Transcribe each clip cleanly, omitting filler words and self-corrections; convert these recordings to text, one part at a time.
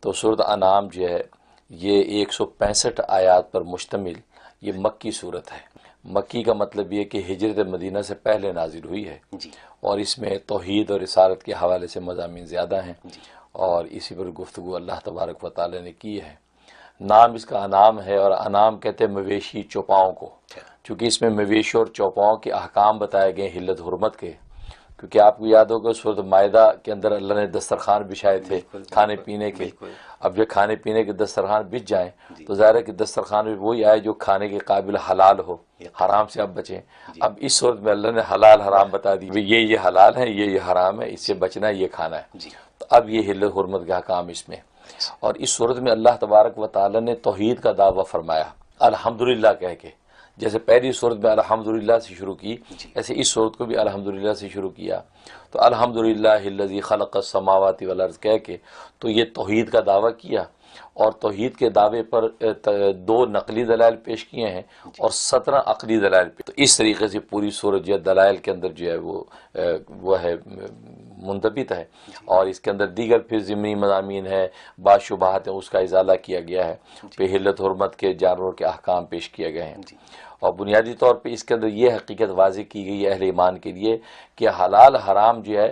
تو سورۃ انعام جو ہے یہ 165 آیات پر مشتمل یہ مکی صورت ہے۔ مکی کا مطلب یہ کہ ہجرت مدینہ سے پہلے نازل ہوئی ہے جی اور اس میں توحید اور رسالت کے حوالے سے مضامین زیادہ ہیں جی اور اسی پر گفتگو اللہ تبارک و تعالی نے کی ہے۔ نام اس کا انعام ہے اور انعام کہتے ہیں مویشی چوپاؤں کو، چونکہ اس میں مویشی اور چوپاؤں کے احکام بتائے گئے حلت حرمت کے، کیونکہ آپ کو یاد ہوگا سورۃ مائدہ کے اندر اللہ نے دسترخوان بچھائے تھے کھانے پینے کے۔ اب جب کھانے پینے کے دسترخوان بچ جائیں تو ظاہر ہے کہ دسترخوان میں وہی آئے جو کھانے کے قابل حلال ہو، حرام سے اب بچیں۔ اب اس صورت میں اللہ نے حلال حرام بتا دی، یہ حلال ہے، یہ حرام ہے، اس سے بچنا ہے، یہ کھانا ہے۔ تو اب یہ حلت حرمت کا حکام اس میں، اور اس صورت میں اللہ تبارک و تعالی نے توحید کا دعویٰ فرمایا الحمدللہ کہہ کے۔ جیسے پہلی صورت میں الحمدللہ سے شروع کی، ایسے اس صورت کو بھی الحمدللہ سے شروع کیا۔ تو الحمدللہ الذی خلق السماوات والارض کہہ کے تو یہ توحید کا دعویٰ کیا، اور توحید کے دعوے پر 2 نقلی دلائل پیش کیے ہیں اور 17 عقلی دلائل پیش۔ تو اس طریقے سے پوری صورت جو ہے دلائل کے اندر جو ہے وہ ہے منضبط ہے، اور اس کے اندر دیگر پھر ضمنی مضامین ہے، بعض شبہات ہیں، اس کا ازالہ کیا گیا ہے، پھر حلت حرمت کے جانوروں کے احکام پیش کیے گئے ہیں، اور بنیادی طور پہ اس کے اندر یہ حقیقت واضح کی گئی ہے اہل ایمان کے لیے کہ حلال حرام جو ہے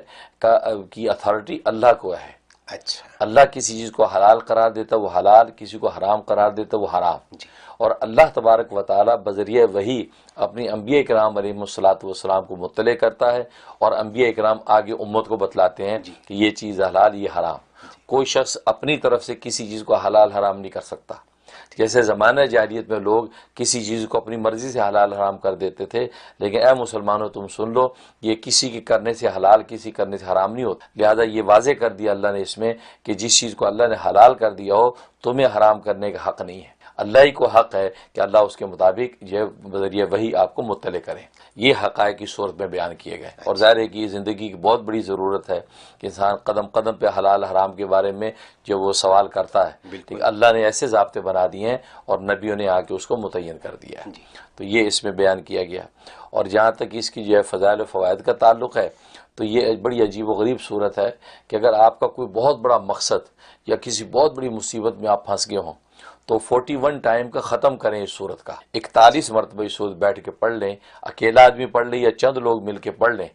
کی اتھارٹی اللہ کو ہے۔ اچھا، اللہ کسی چیز کو حلال قرار دیتا وہ حلال، کسی کو حرام قرار دیتا وہ حرام، اور اللہ تبارک و تعالی بذریعہ وحی اپنی انبیاء کرام علیہ الصلوۃ والسلام کو مطلع کرتا ہے، اور انبیاء کرام آگے امت کو بتلاتے ہیں کہ یہ چیز حلال، یہ حرام۔ کوئی شخص اپنی طرف سے کسی چیز کو حلال حرام نہیں کر سکتا۔ جیسے زمانہ جاہلیت میں لوگ کسی چیز کو اپنی مرضی سے حلال حرام کر دیتے تھے، لیکن اے مسلمانوں تم سن لو، یہ کسی کے کرنے سے حلال، کسی کرنے سے حرام نہیں ہوتا۔ لہذا یہ واضح کر دیا اللہ نے اس میں کہ جس چیز کو اللہ نے حلال کر دیا ہو تمہیں حرام کرنے کا حق نہیں ہے، اللہ ہی کو حق ہے کہ اللہ اس کے مطابق یہ بذریعہ وہی آپ کو مطلع کریں۔ یہ حقائق کی صورت میں بیان کیے گئے، اور ظاہر ہے کہ یہ زندگی کی بہت بڑی ضرورت ہے کہ انسان قدم قدم پہ حلال حرام کے بارے میں جو وہ سوال کرتا ہے، لیکن اللہ نے ایسے ضابطے بنا دیے ہیں اور نبیوں نے آ کے اس کو متعین کر دیا ہے۔ تو یہ اس میں بیان کیا گیا، اور جہاں تک اس کی جو ہے فضائل و فوائد کا تعلق ہے تو یہ بڑی عجیب و غریب صورت ہے کہ اگر آپ کا کوئی بہت بڑا مقصد یا کسی بہت بڑی مصیبت میں آپ پھنس گئے ہوں تو 41 ٹائم کا ختم کریں اس صورت کا، 41 مرتبہ اس صورت بیٹھ کے پڑھ لیں، اکیلا آدمی پڑھ لیں یا چند لوگ مل کے پڑھ لیں،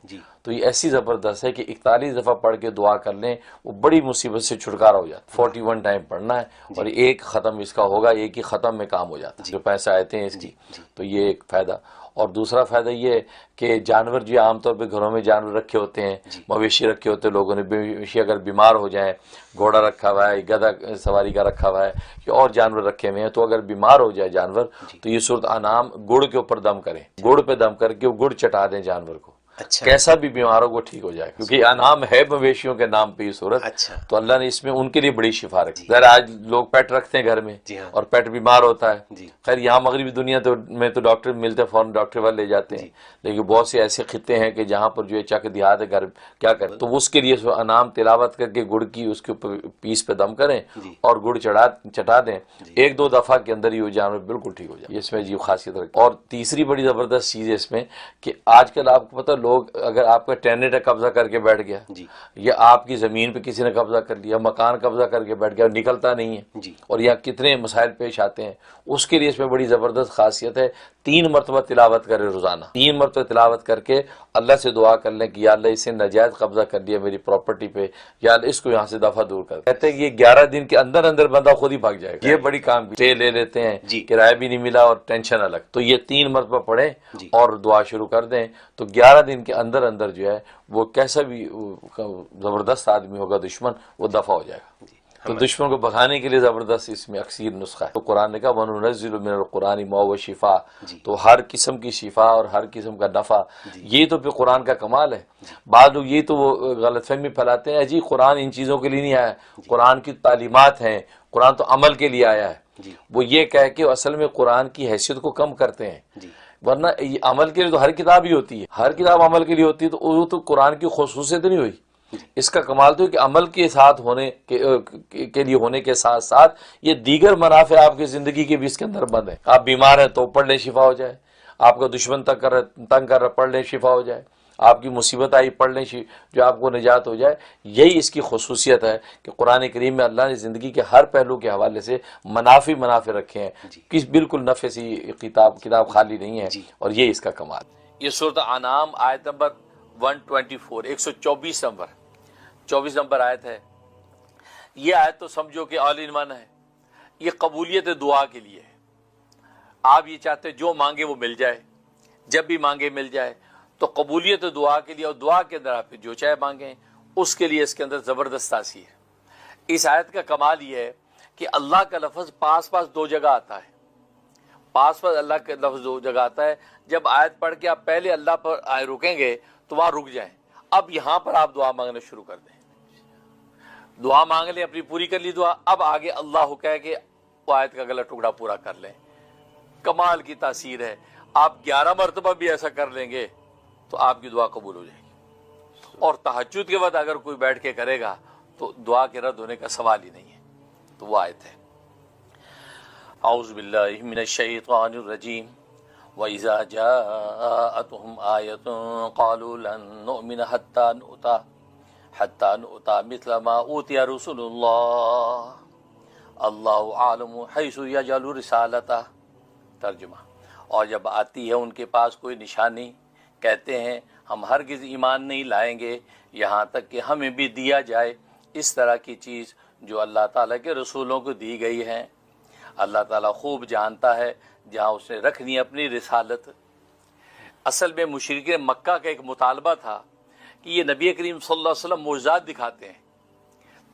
تو یہ ایسی زبردست ہے کہ 41 دفعہ پڑھ کے دعا کر لیں، وہ بڑی مصیبت سے چھٹکارا ہو جاتا ہے۔ 41 ٹائم پڑھنا ہے اور ایک ختم اس کا ہوگا، ایک ہی ختم میں کام ہو جاتا ہے، جو پیسے آتے ہیں اس کی۔ تو یہ ایک فائدہ، اور دوسرا فائدہ یہ کہ جانور جو عام طور پہ گھروں میں جانور رکھے ہوتے ہیں، مویشی رکھے ہوتے ہیں لوگوں نے، مویشی اگر بیمار ہو جائیں، گھوڑا رکھا ہوا ہے، گدھا سواری کا رکھا ہوا ہے یا اور جانور رکھے ہوئے ہیں، تو اگر بیمار ہو جائے جانور تو یہ سورۃ انعام گڑ کے اوپر دم کریں، گڑ پہ دم کر کے وہ گڑ چٹا دیں جانور کو، کیسا بھی بیمار ہو وہ ٹھیک ہو جائے، کیونکہ انعام ہے مویشیوں کے نام پہ یہ صورت، تو اللہ نے اس میں ان کے لیے بڑی شفا رکھی۔ ذرا آج لوگ پیٹ رکھتے ہیں گھر میں اور پیٹ بیمار ہوتا ہے، خیر یہاں مغربی دنیا میں تو ڈاکٹر ملتے فوراً ڈاکٹر والے لے جاتے ہیں، لیکن بہت سے ایسے خطے ہیں کہ جہاں پر جو ہے چک دیہات ہے گھر کیا کریں، تو اس کے لیے انعام تلاوت کر کے گڑ کی اس کے اوپر پیس پہ دم کریں اور گڑ چٹا دیں، 1-2 دفعہ کے اندر ہی وہ جانور بالکل ٹھیک ہو جائے۔ اس میں عجیب خاصیت رکھتی۔ اور تیسری بڑی زبردست چیز ہے اس میں کہ آج کل آپ کو پتہ لوگ اگر آپ کا ٹینٹ قبضہ کر کے بیٹھ گیا یا آپ کی زمین پہ کسی نے قبضہ کر لیا، مکان قبضہ کر کے بیٹھ گیا اور نکلتا نہیں ہے، اور یہاں کتنے مسائل پیش آتے ہیں، اس کے لیے اس میں بڑی زبردست خاصیت ہے، 3 مرتبہ تلاوت کرے روزانہ، 3 مرتبہ تلاوت کر کے اللہ سے دعا کر لیں کہ یا اللہ اس نے ناجائز قبضہ کر لیا میری پراپرٹی پہ، یا اللہ اس کو یہاں سے دفعہ دور کر۔ کہتے ہیں کہ یہ 11 دن کے اندر اندر بندہ خود ہی بھاگ جائے گا، یہ بڑی کام کی لے لیتے ہیں، کرایہ بھی نہیں ملا اور ٹینشن الگ۔ تو یہ 3 مرتبہ پڑھیں اور دعا شروع کر دیں تو 11 دن کے اندر اندر جو ہے وہ کیسا بھی زبردست آدمی ہوگا دشمن، وہ دفع ہو جائے گا۔ تو دشمن کو بھگانے کے لیے زبردست اس میں اکثیر نسخہ ہے۔ تو قرآن نے کہا وَنُنَزِّلُ مِنَ الْقُرْآنِ مَا هُوَ شِفَاءٌ، تو ہر قسم کی شفا اور ہر قسم کا نفع، یہ تو پھر قرآن کا کمال ہے۔ بعض لوگ یہ تو وہ غلط فہمی پھیلاتے ہیں جی قرآن ان چیزوں کے لیے نہیں آیا، قرآن کی تعلیمات ہیں، قرآن تو عمل کے لیے آیا ہے۔ وہ یہ کہہ کے اصل میں قرآن کی حیثیت کو کم کرتے ہیں، ورنہ عمل کے لیے تو ہر کتاب ہی ہوتی ہے، ہر کتاب عمل کے لیے ہوتی ہے، تو وہ تو قرآن کی خصوصیت نہیں ہوئی۔ اس کا کمال تو ہے کہ عمل کے ساتھ ہونے کے لیے ہونے کے ساتھ ساتھ یہ دیگر منافع آپ کی زندگی کے بھی اس کے اندر بند ہیں۔ آپ بیمار ہیں تو پڑھ لیں شفا ہو جائے، آپ کا دشمن تنگ کر رہا پڑھ لیں شفا ہو جائے، آپ کی مصیبت آئی پڑھ لیں جو آپ کو نجات ہو جائے. یہی اس کی خصوصیت ہے کہ قرآن کریم میں اللہ نے زندگی کے ہر پہلو کے حوالے سے منافع رکھے ہیں. بالکل نفع سی کتاب خالی نہیں ہے, اور یہ اس کا کمال. یہ سورۃ انعام آیت نمبر 124 124 نمبر آیت ہے. یہ آیت تو سمجھو کہ آل ان ون ہے. یہ قبولیت دعا کے لیے ہے. آپ یہ چاہتے جو مانگے وہ مل جائے, جب بھی مانگے مل جائے. تو قبولیت دعا کے لیے, اور دعا کے اندر آپ جو چاہے مانگیں, اس کے لیے اس کے اندر زبردست تاثیر ہے. اس آیت کا کمال یہ ہے کہ اللہ کا لفظ پاس دو جگہ آتا ہے. پاس اللہ کا لفظ دو جگہ آتا ہے. جب آیت پڑھ کے آپ پہلے اللہ پر رکیں گے تو وہاں رک جائیں. اب یہاں پر آپ دعا مانگنا شروع کر دیں. دعا مانگ لیں, اپنی پوری کر لی دعا. اب آگے اللہ کہہ کے وہ آیت کا اگلا ٹکڑا پورا کر لیں. کمال کی تاثیر ہے. آپ 11 مرتبہ بھی ایسا کر لیں گے تو آپ کی دعا قبول ہو جائے گی. اور تہجد کے وقت اگر کوئی بیٹھ کے کرے گا تو دعا کے رد ہونے کا سوال ہی نہیں ہے. تو وہ آیت ہے. اعوذ باللہ من الشیطان الرجیم. وَإِذَا جَاءَتْهُمْ آیَةٌ قَالُوا لَن نُؤْمِنَ حَتَّى نُؤْتَى مِثْلَ مَا أُوتِیَ رُسُلُ اللَّهِ اللَّهُ أَعْلَمُ حَيْثُ يَجْعَلُ رِسَالَتَهُ. ترجمہ. اور جب آتی ہے ان کے پاس کوئی نشانی, کہتے ہیں ہم ہرگز ایمان نہیں لائیں گے یہاں تک کہ ہمیں بھی دیا جائے اس طرح کی چیز جو اللہ تعالیٰ کے رسولوں کو دی گئی ہے. اللہ تعالیٰ خوب جانتا ہے جہاں اس نے رکھنی اپنی رسالت. اصل میں مشرکین مکہ کا ایک مطالبہ تھا کہ یہ نبی کریم صلی اللہ علیہ وسلم معجزات دکھاتے ہیں,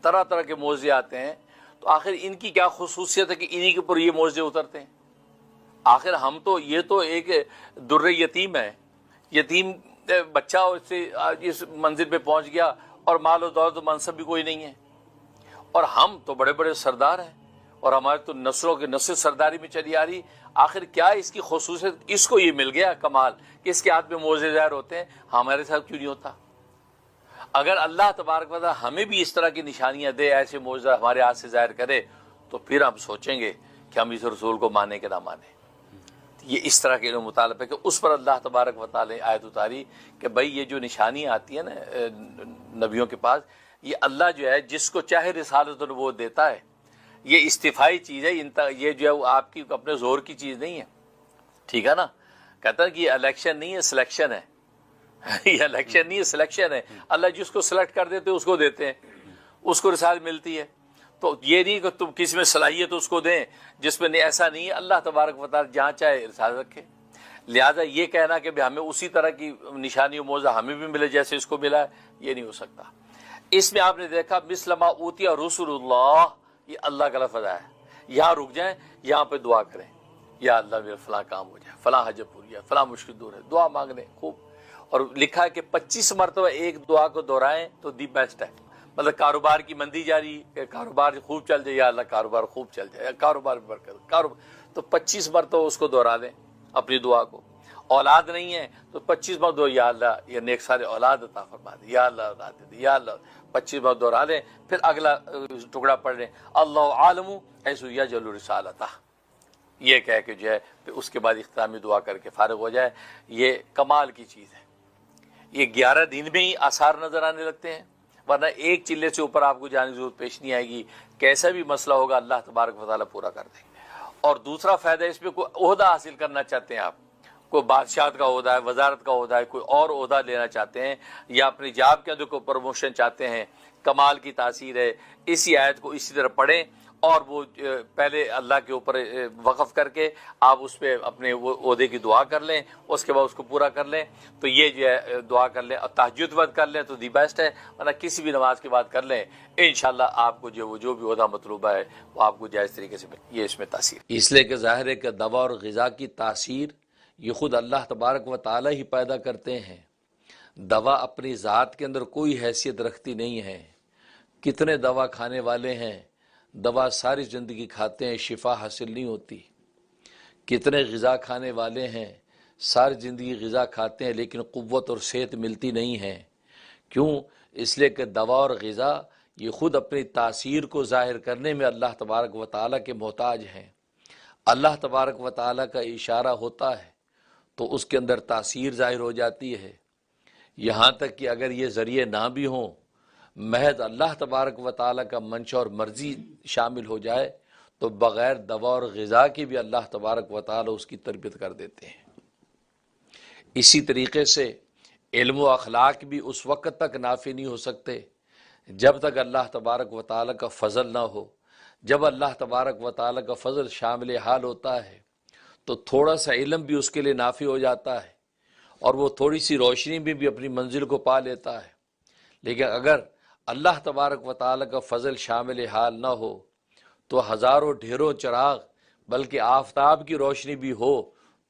طرح طرح کے معجزے آتے ہیں, تو آخر ان کی کیا خصوصیت ہے کہ انہی کے اوپر یہ معجزے اترتے ہیں. آخر ہم تو یہ تو ایک در یتیم ہے, یتیم بچہ اس منزل پہ پہنچ گیا اور مال و دولت و منصب بھی کوئی نہیں ہے, اور ہم تو بڑے بڑے سردار ہیں اور ہمارے تو نسلوں کے نسل سرداری میں چلی آ رہی. آخر کیا اس کی خصوصیت, اس کو یہ مل گیا کمال کہ اس کے ہاتھ میں معجزے ظاہر ہوتے ہیں, ہمارے ساتھ کیوں نہیں ہوتا؟ اگر اللہ تبارک و تعالی ہمیں بھی اس طرح کی نشانیاں دے, ایسے معجزہ ہمارے ہاتھ سے ظاہر کرے, تو پھر ہم سوچیں گے کہ ہم اس رسول کو مانے کہ نہ مانے. یہ اس طرح کے مطالبہ ہے کہ اس پر اللہ تبارک و تعالی آیت اتاری کہ بھائی یہ جو نشانیاں آتی ہیں نا نبیوں کے پاس, یہ اللہ جو ہے جس کو چاہے رسالت و نبوت دیتا ہے. یہ استفائی چیز ہے, یہ جو ہے آپ کی اپنے زور کی چیز نہیں ہے. ٹھیک ہے نا. کہتا ہے کہ یہ الیکشن نہیں ہے, سلیکشن ہے. یہ الیکشن نہیں ہے, سلیکشن ہے. اللہ جس کو سلیکٹ کر دیتے اس کو دیتے ہیں, اس کو رسالت ملتی ہے. تو یہ نہیں کہ تم کس میں صلاحیت اس کو دیں جس میں نہیں, ایسا نہیں ہے. اللہ تبارک و تعالی جہاں چاہے رسالت رکھے. لہذا یہ کہنا کہ ہمیں اسی طرح کی نشانی و معجزہ ہمیں بھی ملے جیسے اس کو ملا ہے, یہ نہیں ہو سکتا. اس میں آپ نے دیکھا مثل ما اوتی رسول اللہ, یہ اللہ کا لفظ ہے. یہاں رک جائیں, یہاں پہ دعا کریں, یا اللہ میرا فلاں کام ہو جائے, فلاں حاجت پوری ہے, فلاں مشکل دور ہے, دعا مانگنے خوب. اور لکھا ہے کہ 25 مرتبہ ایک دعا کو دہرائیں تو دی بیسٹ ہے. مطلب کاروبار کی مندی جاری, کاروبار خوب چل جائے, یا اللہ کاروبار خوب چل جائے, یا کاروبار میں برکت, تو 25 مرتبہ اس کو دہرا دیں اپنی دعا کو. اولاد نہیں ہے تو 25 مرتبہ یا اللہ یہ نیک سارے اولاد عطا فرما دے, یا اللہ اولاد دے دے, یا اللہ 25 مرتبہ دہرا دیں. پھر اگلا ٹکڑا پڑھ لیں اللہ عالم حیث یجعل رسالتہ, یہ کہہ کے جو ہے پھر اس کے بعد اختتامی دعا کر کے فارغ ہو جائے. یہ کمال کی چیز ہے. یہ 11 دن میں ہی آثار نظر آنے لگتے ہیں, ورنہ ایک چلے سے اوپر آپ کو جانے کی ضرورت پیش نہیں آئے گی. کیسا بھی مسئلہ ہوگا اللہ تبارک و تعالیٰ پورا کر دیں گے. اور دوسرا فائدہ اس میں, کوئی عہدہ حاصل کرنا چاہتے ہیں آپ, کوئی بادشاہت کا عہدہ ہے, وزارت کا عہدہ ہے, کوئی اور عہدہ لینا چاہتے ہیں, یا اپنی جاب کے اندر کوئی پروموشن چاہتے ہیں, کمال کی تاثیر ہے. اسی آیت کو اسی طرح پڑھیں اور وہ پہلے اللہ کے اوپر وقف کر کے آپ اس پہ اپنے عہدے کی دعا کر لیں, اس کے بعد اس کو پورا کر لیں. تو یہ جو ہے دعا کر لیں اور تہجد وقت کر لیں تو دی بیسٹ ہے, ورنہ کسی بھی نماز کے بعد کر لیں. انشاءاللہ آپ کو جو بھی عہدہ مطلوبہ ہے وہ آپ کو جائز طریقے سے یہ اس میں تاثیر. اس لیے کہ ظاہر ہے کہ دوا اور غذا کی تاثیر یہ خود اللہ تبارک و تعالی ہی پیدا کرتے ہیں. دوا اپنی ذات کے اندر کوئی حیثیت رکھتی نہیں ہے. کتنے دوا کھانے والے ہیں, دوا ساری زندگی کھاتے ہیں, شفا حاصل نہیں ہوتی. کتنے غذا کھانے والے ہیں, ساری زندگی غذا کھاتے ہیں لیکن قوت اور صحت ملتی نہیں ہے. کیوں؟ اس لیے کہ دوا اور غذا یہ خود اپنی تاثیر کو ظاہر کرنے میں اللہ تبارک و تعالیٰ کے محتاج ہیں. اللہ تبارک و تعالیٰ کا اشارہ ہوتا ہے تو اس کے اندر تاثیر ظاہر ہو جاتی ہے. یہاں تک کہ اگر یہ ذریعے نہ بھی ہوں، محض اللہ تبارک و تعالیٰ کا منشا اور مرضی شامل ہو جائے تو بغیر دوا اور غذا کی بھی اللہ تبارک و تعالیٰ اس کی تربیت کر دیتے ہیں۔ اسی طریقے سے علم و اخلاق بھی اس وقت تک نافع نہیں ہو سکتے جب تک اللہ تبارک و تعالیٰ کا فضل نہ ہو۔ جب اللہ تبارک و تعالیٰ کا فضل شامل حال ہوتا ہے تو تھوڑا سا علم بھی اس کے لیے نافع ہو جاتا ہے اور وہ تھوڑی سی روشنی بھی اپنی منزل کو پا لیتا ہے۔ لیکن اگر اللہ تبارک و تعالیٰ کا فضل شامل حال نہ ہو تو ہزاروں ڈھیروں چراغ بلکہ آفتاب کی روشنی بھی ہو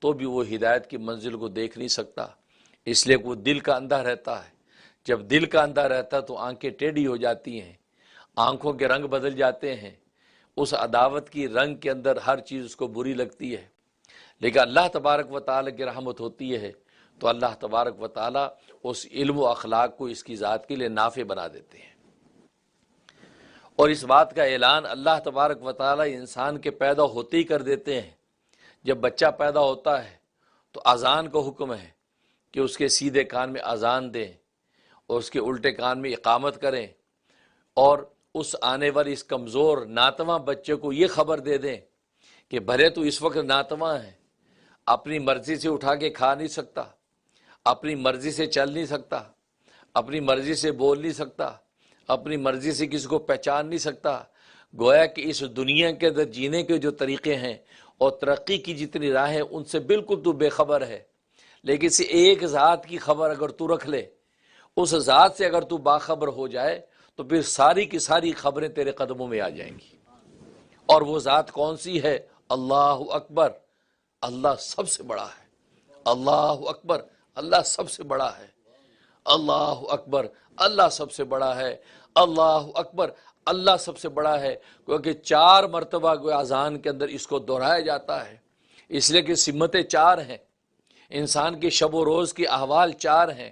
تو بھی وہ ہدایت کی منزل کو دیکھ نہیں سکتا، اس لیے وہ دل کا اندھا رہتا ہے۔ جب دل کا اندھا رہتا ہے تو آنکھیں ٹیڑھی ہو جاتی ہیں، آنکھوں کے رنگ بدل جاتے ہیں، اس عداوت کی رنگ کے اندر ہر چیز اس کو بری لگتی ہے۔ لیکن اللہ تبارک و تعالیٰ کی رحمت ہوتی ہے تو اللہ تبارک و تعالیٰ اس علم و اخلاق کو اس کی ذات کے لیے نافع بنا دیتے ہیں۔ اور اس بات کا اعلان اللہ تبارک و تعالیٰ انسان کے پیدا ہوتے ہی کر دیتے ہیں۔ جب بچہ پیدا ہوتا ہے تو اذان کا حکم ہے کہ اس کے سیدھے کان میں اذان دیں اور اس کے الٹے کان میں اقامت کریں، اور اس آنے والی اس کمزور ناتواں بچے کو یہ خبر دے دیں کہ بھلے تو اس وقت ناتواں ہے، اپنی مرضی سے اٹھا کے کھا نہیں سکتا، اپنی مرضی سے چل نہیں سکتا، اپنی مرضی سے بول نہیں سکتا، اپنی مرضی سے کسی کو پہچان نہیں سکتا، گویا کہ اس دنیا کے اندر جینے کے جو طریقے ہیں اور ترقی کی جتنی راہیں ان سے بالکل تو بے خبر ہے، لیکن اسے ایک ذات کی خبر اگر تو رکھ لے، اس ذات سے اگر تو باخبر ہو جائے تو پھر ساری کی ساری خبریں تیرے قدموں میں آ جائیں گی۔ اور وہ ذات کون سی ہے؟ اللہ اکبر، اللہ سب سے بڑا ہے۔ اللہ اکبر، اللہ سب سے بڑا ہے۔ اللہ اکبر، اللہ سب سے بڑا ہے۔ اللہ اکبر، اللہ سب سے بڑا ہے، کیونکہ 4 مرتبہ اذان کے اندر اس کو دہرایا جاتا ہے، اس لیے کہ سمتیں 4 ہیں، انسان کے شب و روز کی احوال 4 ہیں،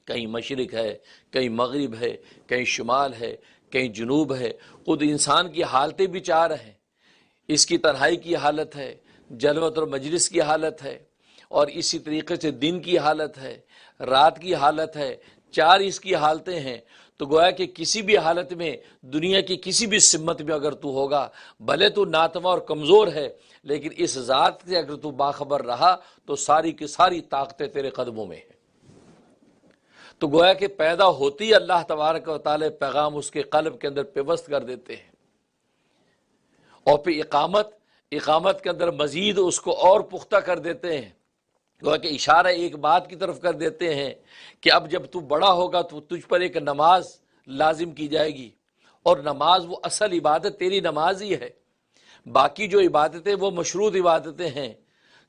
کہیں مشرق ہے، کہیں مغرب ہے، کہیں شمال ہے، کہیں جنوب ہے، خود انسان کی حالتیں بھی 4 ہیں۔ اس کی تنہائی کی حالت ہے، جلوت اور مجلس کی حالت ہے، اور اسی طریقے سے دن کی حالت ہے، رات کی حالت ہے، 4 اس کی حالتیں ہیں۔ تو گویا کہ کسی بھی حالت میں دنیا کی کسی بھی سمت میں اگر تو ہوگا، بھلے تو ناتواں اور کمزور ہے، لیکن اس ذات سے اگر تو باخبر رہا تو ساری کی ساری طاقتیں تیرے قدموں میں ہیں۔ تو گویا کہ پیدا ہوتی اللہ تبارک و تعالی پیغام اس کے قلب کے اندر پیوست کر دیتے ہیں، اور پھر اقامت کے اندر مزید اس کو اور پختہ کر دیتے ہیں، گویا کہ اشارہ ایک بات کی طرف کر دیتے ہیں کہ اب جب تو بڑا ہوگا تو تجھ پر ایک نماز لازم کی جائے گی، اور نماز وہ اصل عبادت تیری نماز ہی ہے۔ باقی جو عبادتیں وہ مشروط عبادتیں ہیں،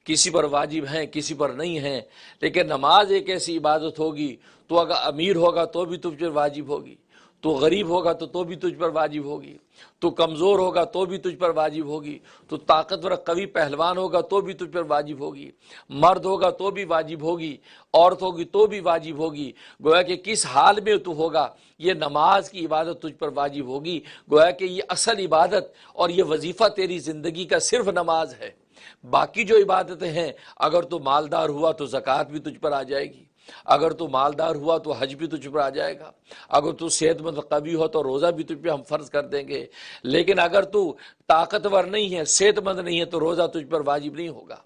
کسی پر واجب ہیں، کسی پر نہیں ہیں، لیکن نماز ایک ایسی عبادت ہوگی، تو اگر امیر ہوگا تو بھی تجھ پر واجب ہوگی، تو غریب ہوگا تو بھی تجھ پر واجب ہوگی، تو کمزور ہوگا تو بھی تجھ پر واجب ہوگی، تو طاقتور قوی پہلوان ہوگا تو بھی تجھ پر واجب ہوگی، مرد ہوگا تو بھی واجب ہوگی، عورت ہوگی تو بھی واجب ہوگی۔ گویا کہ کس حال میں تو ہوگا، یہ نماز کی عبادت تجھ پر واجب ہوگی۔ گویا کہ یہ اصل عبادت اور یہ وظیفہ تیری زندگی کا صرف نماز ہے۔ باقی جو عبادتیں ہیں، اگر تو مالدار ہوا تو زکوٰۃ بھی تجھ پر آ جائے گی، اگر تو مالدار ہوا تو حج بھی تجھ پر آ جائے گا، اگر تو صحت مند قوی ہو تو روزہ بھی تجھ پہ ہم فرض کر دیں گے، لیکن اگر تو طاقتور نہیں ہے، صحت مند نہیں ہے تو روزہ تجھ پر واجب نہیں ہوگا،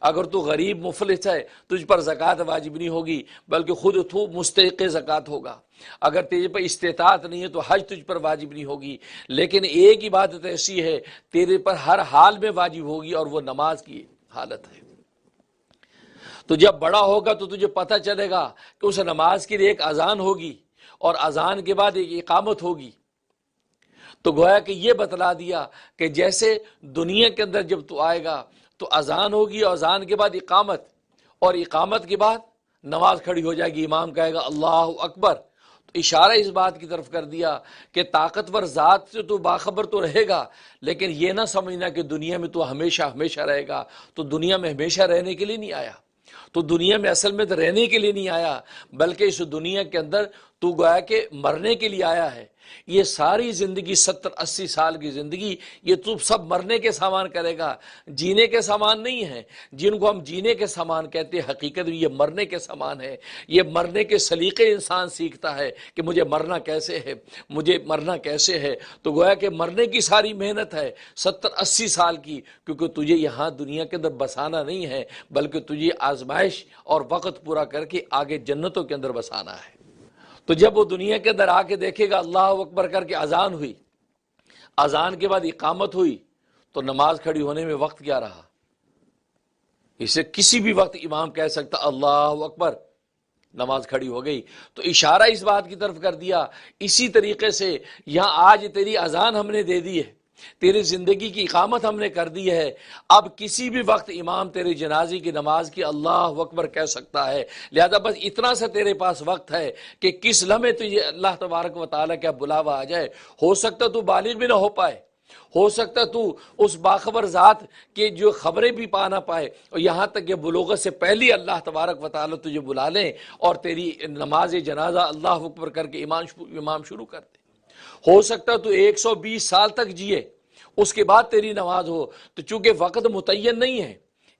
اگر تو غریب مفلس ہے تجھ پر زکوٰۃ واجب نہیں ہوگی بلکہ خود تو مستحق زکوٰۃ ہوگا، اگر تیرے پر استطاعت نہیں ہے تو حج تجھ پر واجب نہیں ہوگی، لیکن ایک عبادت ایسی ہے تیرے پر ہر حال میں واجب ہوگی، اور وہ نماز کی حالت ہے۔ تو جب بڑا ہوگا تو تجھے پتہ چلے گا کہ اس نماز کے لیے ایک اذان ہوگی اور اذان کے بعد ایک اقامت ہوگی۔ تو گویا کہ یہ بتلا دیا کہ جیسے دنیا کے اندر جب تو آئے گا تو اذان ہوگی، اور اذان کے بعد اقامت، اور اقامت کے بعد نماز کھڑی ہو جائے گی، امام کہے گا اللہ اکبر۔ تو اشارہ اس بات کی طرف کر دیا کہ طاقتور ذات سے تو باخبر تو رہے گا، لیکن یہ نہ سمجھنا کہ دنیا میں تو ہمیشہ ہمیشہ رہے گا۔ تو دنیا میں ہمیشہ رہنے کے لیے نہیں آیا، تو دنیا میں اصل میں تو رہنے کے لیے نہیں آیا، بلکہ اس دنیا کے اندر تو گویا کہ مرنے کے لیے آیا ہے۔ یہ ساری زندگی 70-80 سال کی زندگی یہ تو سب مرنے کے سامان کرے گا، جینے کے سامان نہیں ہے۔ جن کو ہم جینے کے سامان کہتے ہیں، حقیقت میں یہ مرنے کے سامان ہے۔ یہ مرنے کے سلیقے انسان سیکھتا ہے کہ مجھے مرنا کیسے ہے، مجھے مرنا کیسے ہے۔ تو گویا کہ مرنے کی ساری محنت ہے 70-80 سال کی، کیونکہ تجھے یہاں دنیا کے اندر بسانا نہیں ہے، بلکہ تجھے آزمائش اور وقت پورا کر کے آگے جنتوں کے اندر بسانا ہے۔ تو جب وہ دنیا کے اندر آ کے دیکھے گا اللہ اکبر کر کے اذان ہوئی، اذان کے بعد اقامت ہوئی، تو نماز کھڑی ہونے میں وقت کیا رہا؟ اسے کسی بھی وقت امام کہہ سکتا اللہ اکبر، نماز کھڑی ہو گئی۔ تو اشارہ اس بات کی طرف کر دیا، اسی طریقے سے یہاں آج تیری اذان ہم نے دے دی ہے، تیری زندگی کی اقامت ہم نے کر دی ہے، اب کسی بھی وقت امام تیری جنازے کی نماز کی اللہ اکبر کہہ سکتا ہے۔ لہذا بس اتنا سا تیرے پاس وقت ہے کہ کس لمحے تجھے اللہ تبارک و تعالیٰ کا بلاوا آ جائے۔ ہو سکتا تو بالغ بھی نہ ہو پائے، ہو سکتا تو اس باخبر ذات کے جو خبریں بھی پا نہ پائے، اور یہاں تک کہ بلوغت سے پہلی اللہ تبارک و تعالیٰ تجھے بلا لیں اور تیری نماز جنازہ اللہ اکبر کر کے امام شروع کر دے۔ ہو سکتا تو 120 سال تک جیے، اس کے بعد تیری نماز ہو۔ تو چونکہ وقت متعین نہیں ہے،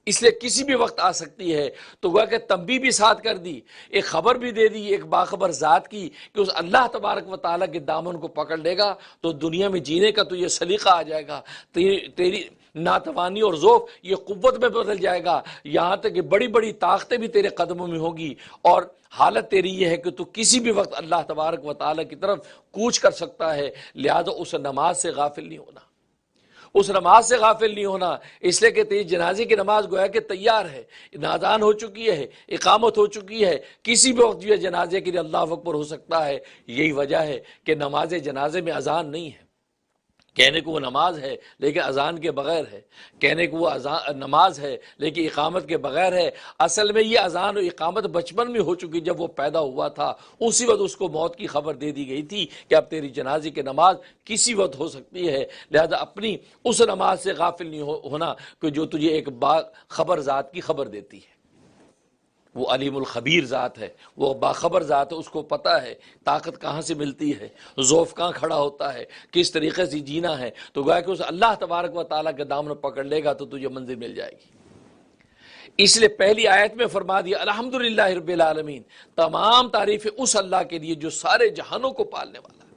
اس لیے کسی بھی وقت آ سکتی ہے۔ تو گویا کہ تنبیہ بھی ساتھ کر دی، ایک خبر بھی دے دی ایک باخبر ذات کی کہ اس اللہ تبارک و تعالیٰ کے دامن کو پکڑ لے گا تو دنیا میں جینے کا تو یہ سلیقہ آ جائے گا، تیری ناتوانی اور ذوف یہ قوت میں بدل جائے گا، یہاں تک کہ بڑی بڑی طاقتیں بھی تیرے قدموں میں ہوگی، اور حالت تیری یہ ہے کہ تو کسی بھی وقت اللہ تبارک و تعالیٰ کی طرف کوچ کر سکتا ہے۔ لہذا اس نماز سے غافل نہیں ہونا، اس نماز سے غافل نہیں ہونا، اس لیے کہ تیری جنازے کی نماز گویا کہ تیار ہے، اذان ہو چکی ہے، اقامت ہو چکی ہے، کسی بھی وقت جو ہے جنازے کے لیے اللہ اکبر ہو سکتا ہے۔ یہی وجہ ہے کہ نماز جنازے میں اذان نہیں ہے، کہنے کو وہ نماز ہے لیکن اذان کے بغیر ہے، کہنے کو وہ نماز ہے لیکن اقامت کے بغیر ہے۔ اصل میں یہ اذان و اقامت بچپن میں ہو چکی، جب وہ پیدا ہوا تھا اسی وقت اس کو موت کی خبر دے دی گئی تھی کہ اب تیری جنازے کی نماز کسی وقت ہو سکتی ہے۔ لہذا اپنی اس نماز سے غافل نہیں ہونا کہ جو تجھے ایک باخبر ذات کی خبر دیتی ہے۔ وہ علیم الخبیر ذات ہے، وہ باخبر ذات ہے، اس کو پتہ ہے طاقت کہاں سے ملتی ہے، ذوف کہاں کھڑا ہوتا ہے، کس طریقے سے جینا ہے۔ تو گویا کہ اس اللہ تبارک و تعالیٰ کے دامن پکڑ لے گا تو تجھے منزل مل جائے گی۔ اس لیے پہلی آیت میں فرما دیا الحمدللہ رب العالمین، تمام تعریفیں اس اللہ کے لیے جو سارے جہانوں کو پالنے والا ہے۔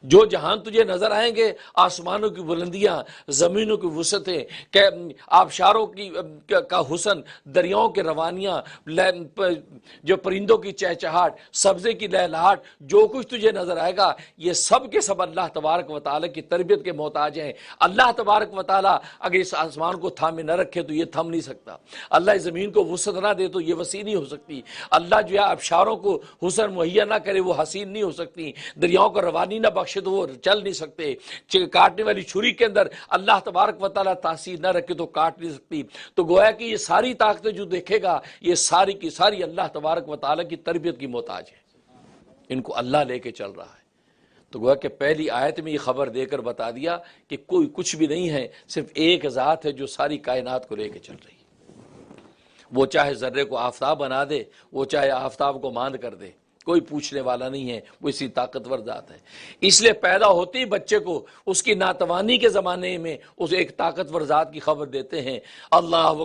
جو جہان تجھے نظر آئیں گے، آسمانوں کی بلندیاں، زمینوں کی وسعتیں، آبشاروں کا حسن، دریاؤں کے روانیاں، جو پرندوں کی چہچہاٹ، سبزے کی لہلہاٹ، جو کچھ تجھے نظر آئے گا یہ سب کے سب اللہ تبارک و تعالیٰ کی تربیت کے محتاج ہیں۔ اللہ تبارک و تعالیٰ اگر اس آسمان کو تھامے نہ رکھے تو یہ تھم نہیں سکتا، اللہ اس زمین کو وسعت نہ دے تو یہ وسیع نہیں ہو سکتی، اللہ جو ہے آبشاروں کو حسن مہیا نہ کرے وہ حسین نہیں ہو سکتی، دریاؤں کو روانی نہ بخشے تو وہ چل نہیں سکتے، کاٹنے والی چھری کے اندر اللہ تبارک و تعالیٰ تاثیر نہ رکھے تو کاٹ نہیں سکتی۔ تو گویا کہ یہ ساری طاقتیں جو دیکھے گا یہ ساری کی ساری اللہ تبارک و تعالیٰ کی تربیت کی محتاج ہے، ان کو اللہ لے کے چل رہا ہے۔ تو گویا کہ پہلی آیت میں یہ خبر دے کر بتا دیا کہ کوئی کچھ بھی نہیں ہے، صرف ایک ذات ہے جو ساری کائنات کو لے کے چل رہی ہے۔ وہ چاہے ذرے کو آفتاب بنا دے، وہ چاہے آفتاب کو ماند کر دے، کوئی پوچھنے والا نہیں ہے، وہ اسی طاقتور ذات ہے۔ اس لیے پیدا ہوتے ہی بچے کو اس کی ناتوانی کے زمانے میں اس ایک طاقتور ذات کی خبر دیتے ہیں اللہ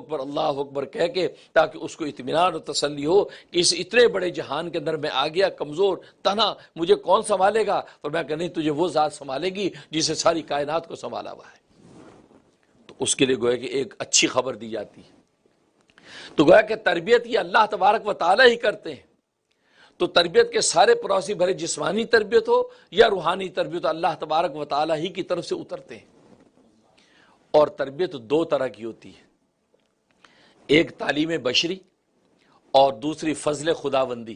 اکبر کہہ کے، تاکہ اس کو اطمینان اور تسلی ہو کہ اس اتنے بڑے جہان کے اندر میں آ گیا کمزور تنہا، مجھے کون سنبھالے گا؟ اور میں کہ نہیں، تجھے وہ ذات سنبھالے گی جسے ساری کائنات کو سنبھالا ہوا ہے۔ تو اس کے لیے گویا کہ ایک اچھی خبر دی جاتی ہے۔ تو گویا کہ تربیت یہ اللہ تبارک و تعالیٰ ہی کرتے ہیں۔ تو تربیت کے سارے پروسی بھرے جسمانی تربیت ہو یا روحانی تربیت، اللہ تبارک و تعالیٰ ہی کی طرف سے اترتے ہیں۔ اور تربیت دو طرح کی ہوتی ہے، ایک تعلیم بشری اور دوسری فضل خداوندی۔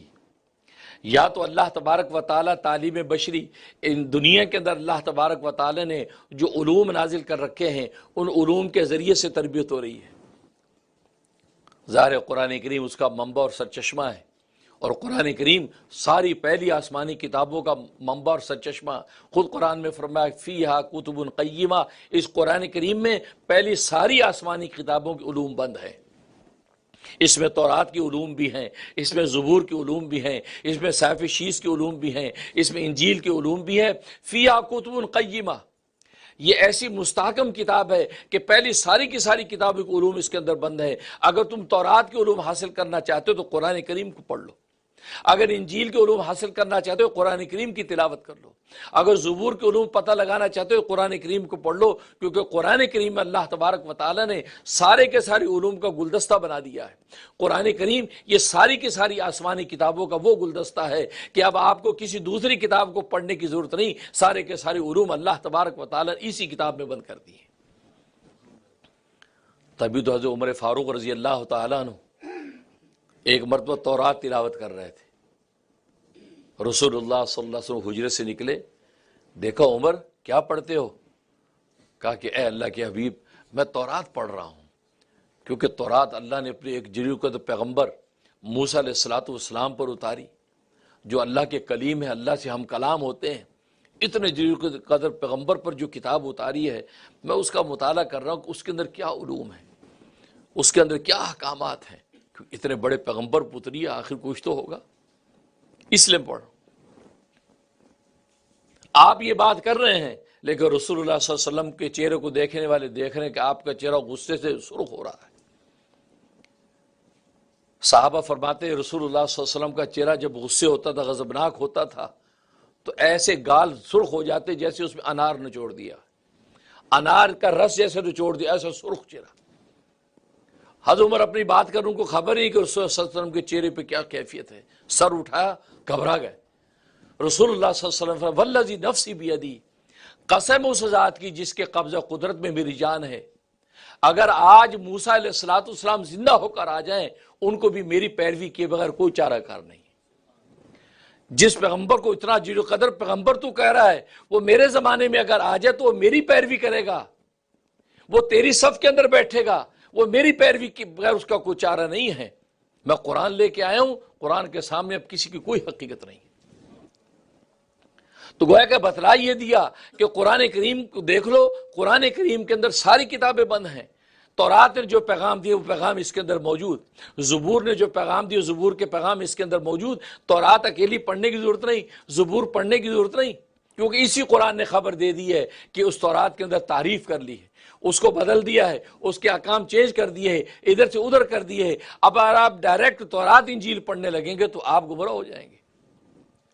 یا تو اللہ تبارک و تعالیٰ تعلیم بشری، ان دنیا کے اندر اللہ تبارک و تعالیٰ نے جو علوم نازل کر رکھے ہیں ان علوم کے ذریعے سے تربیت ہو رہی ہے۔ ظاہر قرآن کریم اس کا منبع اور سرچشمہ ہے، اور قرآن کریم ساری پہلی آسمانی کتابوں کا منبع اور سرچشمہ۔ خود قرآن میں فرمایا فیہا کتب قیمہ، اس قرآن کریم میں پہلی ساری آسمانی کتابوں کے علوم بند ہے۔ اس میں تورات کی علوم بھی ہیں، اس میں زبور کی علوم بھی ہیں، اس میں صحیفہ شیس کی علوم بھی ہیں، اس میں انجیل کی علوم بھی ہیں۔ فیہا کتب قیمہ، یہ ایسی مستحکم کتاب ہے کہ پہلی ساری کی ساری کتابوں کے علوم اس کے اندر بند ہے۔ اگر تم تورات کے علوم حاصل کرنا چاہتے ہو تو قرآن کریم کو پڑھ لو، اگر انجیل کے علوم حاصل کرنا چاہتے ہو قرآن کریم کی تلاوت کر لو، اگر زبور کے علوم پتہ لگانا چاہتے ہو قرآن کریم کو پڑھ لو، کیونکہ قرآن کریم میں اللہ تبارک و تعالیٰ نے سارے کے سارے علوم کا گلدستہ بنا دیا ہے۔ قرآن کریم یہ ساری کی ساری آسمانی کتابوں کا وہ گلدستہ ہے کہ اب آپ کو کسی دوسری کتاب کو پڑھنے کی ضرورت نہیں، سارے کے سارے علوم اللہ تبارک و تعالیٰ نے اسی کتاب میں بند کر دیے۔ تبھی تو حضرت عمر فاروق رضی اللہ تعالیٰ عنہ ایک مرتبہ تورات تلاوت کر رہے تھے، رسول اللہ صلی اللہ علیہ وسلم حجرے سے نکلے، دیکھا عمر کیا پڑھتے ہو؟ کہا کہ اے اللہ کے حبیب میں تورات پڑھ رہا ہوں، کیونکہ تورات اللہ نے اپنے ایک جلیل القدر پیغمبر موسیٰ علیہ الصلوۃ والسلام پر اتاری، جو اللہ کے کلیم ہے، اللہ سے ہم کلام ہوتے ہیں۔ اتنے جلیل القدر پیغمبر پر جو کتاب اتاری ہے میں اس کا مطالعہ کر رہا ہوں کہ اس کے اندر کیا علوم ہے، اس کے اندر کیا احکامات ہیں۔ اتنے بڑے پیغمبر پتری آخر کچھ تو ہوگا، اس لیے پڑھو۔ آپ یہ بات کر رہے ہیں لیکن رسول اللہ صلی اللہ علیہ وسلم کے چہرے کو دیکھنے والے دیکھ رہے ہیں کہ آپ کا چہرہ غصے سے سرخ ہو رہا ہے۔ صحابہ فرماتے ہیں رسول اللہ صلی اللہ علیہ وسلم کا چہرہ جب غصے ہوتا تھا، غضبناک ہوتا تھا، تو ایسے گال سرخ ہو جاتے جیسے اس میں انار نچوڑ دیا، انار کا رس جیسے نچوڑ دیا، ایسا سرخ چہرہ۔ حضرت عمر اپنی بات کر، ان کو خبر نہیں کہ رسول اللہ صلی اللہ علیہ وسلم کے چہرے پہ کیا کیفیت ہے، سر اٹھایا، گھبرا گئے۔ رسول اللہ صلی اللہ علیہ وسلم والذی نفسی بیدی، قسم اس ذات کی جس کے قبضہ قدرت میں میری جان ہے، اگر آج موسیٰ علیہ السلام زندہ ہو کر آ جائیں ان کو بھی میری پیروی کیے بغیر کوئی چارہ کار نہیں۔ جس پیغمبر کو اتنا جلیل القدر پیغمبر تو کہہ رہا ہے، وہ میرے زمانے میں اگر آ جائے تو وہ میری پیروی کرے گا، وہ تیری صف کے اندر بیٹھے گا، وہ میری پیروی کے بغیر اس کا کوئی چارہ نہیں ہے۔ میں قرآن لے کے آیا ہوں، قرآن کے سامنے اب کسی کی کوئی حقیقت نہیں۔ تو گویا کہ بتلا یہ دیا کہ قرآن کریم کو دیکھ لو، قرآن کریم کے اندر ساری کتابیں بند ہیں۔ تورات نے جو پیغام دیے وہ پیغام اس کے اندر موجود، زبور نے جو پیغام دیے زبور کے پیغام اس کے اندر موجود۔ تورات اکیلی پڑھنے کی ضرورت نہیں، زبور پڑھنے کی ضرورت نہیں، کیونکہ اسی قرآن نے خبر دے دی ہے کہ اس تورات کے اندر تعریف کر لی ہے، اس کو بدل دیا ہے، اس کے احکام چینج کر دیے ہیں، ادھر سے ادھر کر دیے ہیں۔ اب اگر آپ ڈائریکٹ تورات انجیل پڑھنے لگیں گے تو آپ گمراہ ہو جائیں گے۔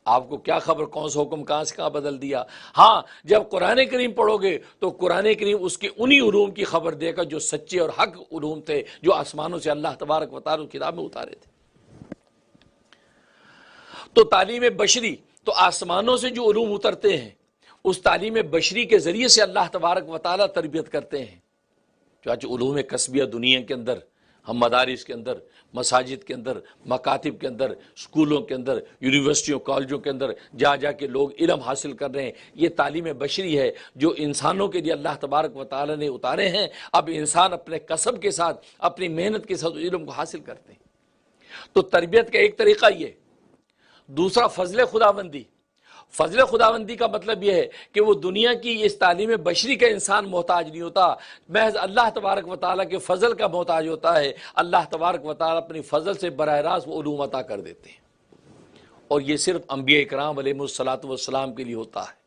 آپ کو کیا خبر کون سا حکم کہاں سے کہاں بدل دیا۔ ہاں جب قرآن کریم پڑھو گے تو قرآن کریم اس کے انہی علوم کی خبر دے گا جو سچے اور حق علوم تھے، جو آسمانوں سے اللہ تبارک و تعالیٰ کتاب میں اتارے تھے۔ تو تعلیم بشری، تو آسمانوں سے جو علوم اترتے ہیں اس تعلیم بشری کے ذریعے سے اللہ تبارک و تعالیٰ تربیت کرتے ہیں۔ چاہے علوم کسبیہ دنیا کے اندر، ہم مدارس کے اندر، مساجد کے اندر، مکاتب کے اندر، اسکولوں کے اندر، یونیورسٹیوں کالجوں کے اندر جا جا کے لوگ علم حاصل کر رہے ہیں، یہ تعلیم بشری ہے جو انسانوں کے لیے اللہ تبارک و تعالیٰ نے اتارے ہیں۔ اب انسان اپنے کسب کے ساتھ، اپنی محنت کے ساتھ علم کو حاصل کرتے ہیں۔ تو تربیت کا ایک طریقہ یہ، دوسرا فضل خداوندی۔ فضل خداوندی کا مطلب یہ ہے کہ وہ دنیا کی اس تعلیم بشری کا انسان محتاج نہیں ہوتا، محض اللہ تبارک و تعالیٰ کے فضل کا محتاج ہوتا ہے۔ اللہ تبارک و تعالیٰ اپنی فضل سے براہ راست وہ علوم عطا کر دیتے ہیں، اور یہ صرف انبیاء کرام علیہ الصلوۃ والسلام کے لیے ہوتا ہے۔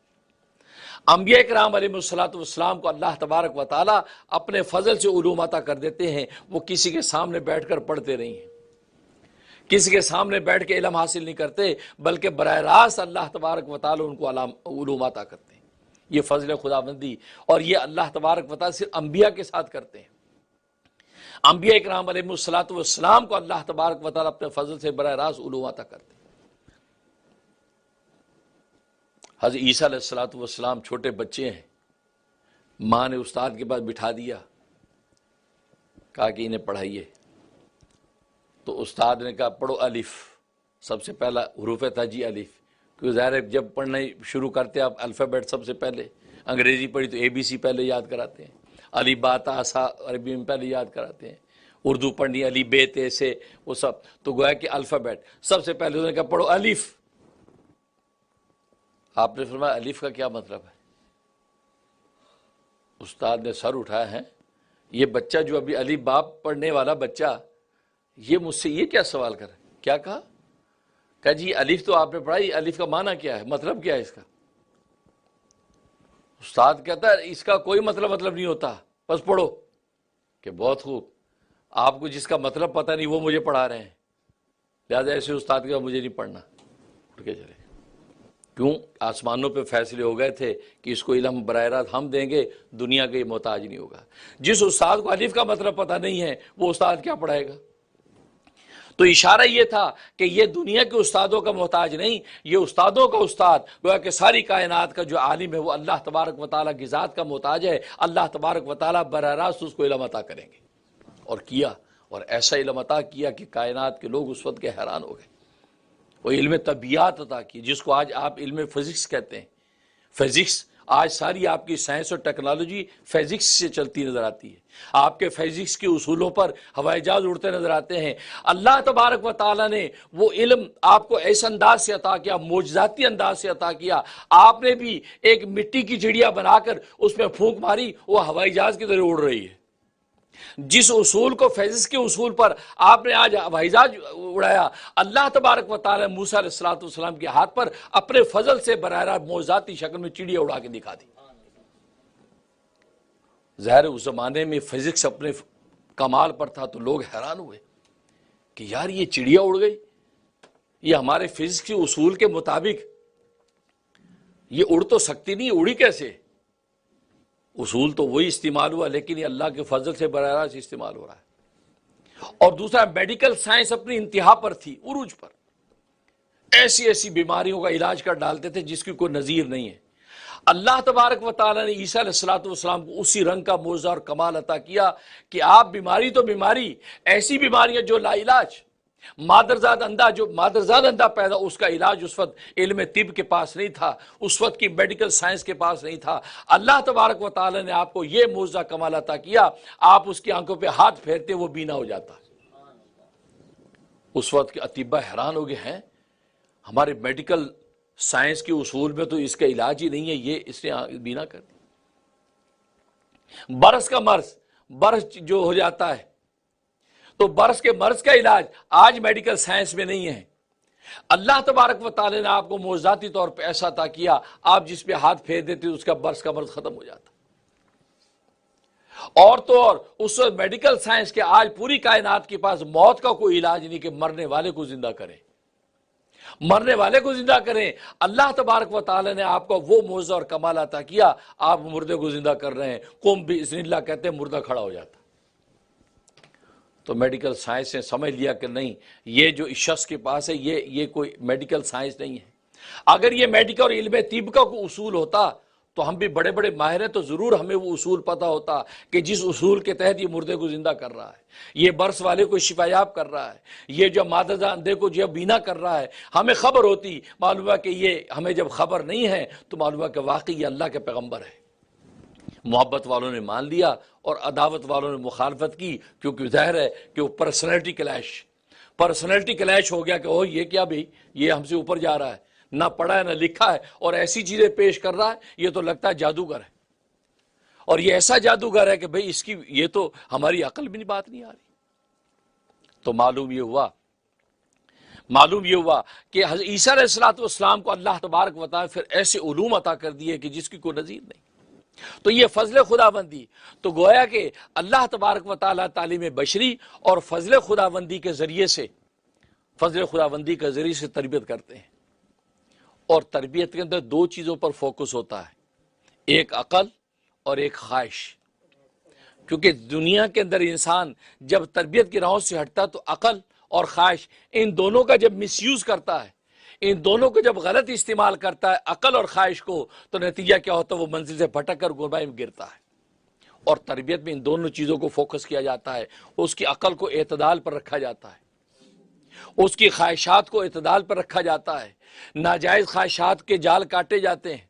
انبیاء کرام علیہ الصلوۃ والسلام کو اللہ تبارک و تعالیٰ اپنے فضل سے علوم عطا کر دیتے ہیں، وہ کسی کے سامنے بیٹھ کر پڑھتے نہیں ہیں، کسی کے سامنے بیٹھ کے علم حاصل نہیں کرتے، بلکہ براہ راست اللہ تبارک و تعالیٰ ان کو علوم عطا کرتے ہیں۔ یہ فضل خداوندی، اور یہ اللہ تبارک و تعالیٰ صرف انبیاء کے ساتھ کرتے ہیں۔ انبیاء کرام علیہ الصلوۃ والسلام کو اللہ تبارک و تعالیٰ اپنے فضل سے براہ راست علوم عطا کرتے ہیں۔ حضرت عیسیٰ علیہ الصلوۃ والسلام چھوٹے بچے ہیں، ماں نے استاد کے پاس بٹھا دیا، کہا کہ انہیں پڑھائیے۔ تو استاد نے کہا پڑھو الف، سب سے پہلا حروف تہجی الف، کیونکہ ظاہر ہے جب پڑھنا شروع کرتے آپ الفابیٹ سب سے پہلے، انگریزی پڑھی تو ABC پہلے یاد کراتے ہیں، الف با تا سا عربی میں پہلے یاد کراتے ہیں، اردو پڑھنی علی بے تے سے، وہ سب، تو گویا کہ الفابیٹ سب سے پہلے انہوں نے کہا پڑھو الف۔ آپ نے فرمایا الف کا کیا مطلب ہے؟ استاد نے سر اٹھایا ہے، یہ بچہ جو ابھی الف با پڑھنے والا بچہ یہ مجھ سے یہ کیا سوال کر کیا کہا جی الف تو آپ نے پڑھائی، الف کا معنی کیا ہے، مطلب کیا ہے اس کا؟ استاد کہتا ہے اس کا کوئی مطلب نہیں ہوتا، بس پڑھو۔ کہ بہت خوب، آپ کو جس کا مطلب پتہ نہیں وہ مجھے پڑھا رہے ہیں، لہٰذا ایسے استاد کا مجھے نہیں پڑھنا، اٹھ کے چلے۔ کیوں؟ آسمانوں پہ فیصلے ہو گئے تھے کہ اس کو علم براہ راست ہم دیں گے، دنیا کا یہ محتاج نہیں ہوگا۔ جس استاد کو الف کا مطلب پتہ نہیں ہے وہ استاد کیا پڑھائے گا؟ تو اشارہ یہ تھا کہ یہ دنیا کے استادوں کا محتاج نہیں، یہ استادوں کا استاد، گویا کہ ساری کائنات کا جو عالم ہے وہ اللہ تبارک و تعالیٰ کی ذات کا محتاج ہے۔ اللہ تبارک و تعالیٰ براہ راست اس کو علم عطا کریں گے، اور کیا، اور ایسا علم عطا کیا کہ کائنات کے لوگ اس وقت کے حیران ہو گئے۔ وہ علم طبیعات عطا کی جس کو آج آپ علم فزکس کہتے ہیں۔ فزکس آج ساری آپ کی سائنس اور ٹیکنالوجی فزکس سے چلتی نظر آتی ہے۔ آپ کے فزکس کے اصولوں پر ہوائی جہاز اڑتے نظر آتے ہیں۔ اللہ تبارک و تعالیٰ نے وہ علم آپ کو ایسے انداز سے عطا کیا، معجزاتی انداز سے عطا کیا۔ آپ نے بھی ایک مٹی کی چڑیا بنا کر اس میں پھونک ماری، وہ ہوائی جہاز کی طرح اڑ رہی ہے۔ جس اصول کو فزکس کے اصول پر آپ نے آج ہوائی جہاز اڑایا، اللہ تبارک و تعالیٰ نے موسیٰ علیہ السلام کے ہاتھ پر اپنے فضل سے براہ راست معجزاتی شکل میں چڑیا اڑا کے دکھا دی۔ ظاہر اس زمانے میں فزکس اپنے کمال پر تھا تو لوگ حیران ہوئے کہ یار یہ چڑیا اڑ گئی، یہ ہمارے فزکس کے اصول کے مطابق یہ اڑ تو سکتی نہیں، اڑی کیسے؟ اصول تو وہی استعمال ہوا، لیکن یہ اللہ کے فضل سے براہ راست استعمال ہو رہا ہے۔ اور دوسرا، میڈیکل سائنس اپنی انتہا پر تھی، عروج پر، ایسی بیماریوں کا علاج کر ڈالتے تھے جس کی کوئی نظیر نہیں ہے۔ اللہ تبارک و تعالیٰ نے عیسیٰ علیہ السلام کو اسی رنگ کا معجزہ اور کمال عطا کیا کہ آپ بیماری تو بیماری، ایسی بیماریاں جو لا علاج، مادرزاد اندھا پیدا، اس کا علاج اس وقت علم طب کے پاس نہیں تھا، اس وقت کی میڈیکل سائنس کے پاس نہیں تھا۔ اللہ تبارک و تعالیٰ نے آپ کو یہ معجزہ کمال عطا کیا، آپ اس کی آنکھوں پہ ہاتھ پھیرتے وہ بینا ہو جاتا۔ اس وقت کے اطباء حیران ہو گئے ہیں، ہمارے میڈیکل سائنس کے اصول میں تو اس کا علاج ہی نہیں ہے، یہ اس نے بینا کر دی۔ برس کا مرض، برس جو ہو جاتا ہے تو برس کے مرض کا علاج آج میڈیکل سائنس میں نہیں ہے۔ اللہ تبارک و تعالی نے آپ کو معجزاتی طور پہ ایسا عطا کیا، آپ جس پہ ہاتھ پھیر دیتے اس کا برس کا مرض ختم ہو جاتا۔ اور تو اور اس وقت میڈیکل سائنس کے آج پوری کائنات کے پاس موت کا کوئی علاج نہیں کہ مرنے والے کو زندہ کریں، مرنے والے کو زندہ کریں۔ اللہ تبارک و تعالی نے آپ کو وہ معجزہ اور کمال عطا کیا، آپ مردے کو زندہ کر رہے ہیں۔ قم باذن اللہ کہتے ہیں مردہ کھڑا ہو جاتا۔ تو میڈیکل سائنس نے سمجھ لیا کہ نہیں، یہ جو اس شخص کے پاس ہے یہ کوئی میڈیکل سائنس نہیں ہے۔ اگر یہ میڈیکل اور علم طب کا کوئی اصول ہوتا تو ہم بھی بڑے بڑے ماہر ہیں، تو ضرور ہمیں وہ اصول پتا ہوتا کہ جس اصول کے تحت یہ مردے کو زندہ کر رہا ہے، یہ برس والے کو شفا یاب کر رہا ہے، یہ جو مادرزا اندھے کو جو بینا کر رہا ہے، ہمیں خبر ہوتی۔ معلوم ہے کہ یہ ہمیں جب خبر نہیں ہے تو معلوم ہے کہ واقعی یہ اللہ کے پیغمبر ہے۔ محبت والوں نے مان لیا اور عداوت والوں نے مخالفت کی، کیونکہ ظاہر ہے کہ وہ پرسنالٹی کلیش ہو گیا کہ اوہ یہ کیا بھئی، یہ ہم سے اوپر جا رہا ہے، نہ پڑھا ہے نہ لکھا ہے اور ایسی چیزیں پیش کر رہا ہے، یہ تو لگتا ہے جادوگر ہے، اور یہ ایسا جادوگر ہے کہ بھئی اس کی یہ تو ہماری عقل میں بات نہیں آ رہی۔ تو معلوم یہ ہوا کہ حضرت عیسیٰ علیہ السلام کو اللہ تبارک و تعالی پھر ایسے علوم عطا کر دیے کہ جس کی کوئی نظیر نہیں۔ تو یہ فضل خداوندی، تو گویا کہ اللہ تبارک و تعالی تعلیم بشری اور فضل خداوندی کے ذریعے سے تربیت کرتے ہیں۔ اور تربیت کے اندر دو چیزوں پر فوکس ہوتا ہے، ایک عقل اور ایک خواہش، کیونکہ دنیا کے اندر انسان جب تربیت کی راہوں سے ہٹتا تو عقل اور خواہش، ان دونوں کا جب مس یوز کرتا ہے، ان دونوں کو جب غلط استعمال کرتا ہے، عقل اور خواہش کو، تو نتیجہ کیا ہوتا ہے؟ وہ منزل سے بھٹک کر گمراہی میں گرتا ہے۔ اور تربیت میں ان دونوں چیزوں کو فوکس کیا جاتا ہے، اس کی عقل کو اعتدال پر رکھا جاتا ہے، اس کی خواہشات کو اعتدال پر رکھا جاتا ہے، ناجائز خواہشات کے جال کاٹے جاتے ہیں،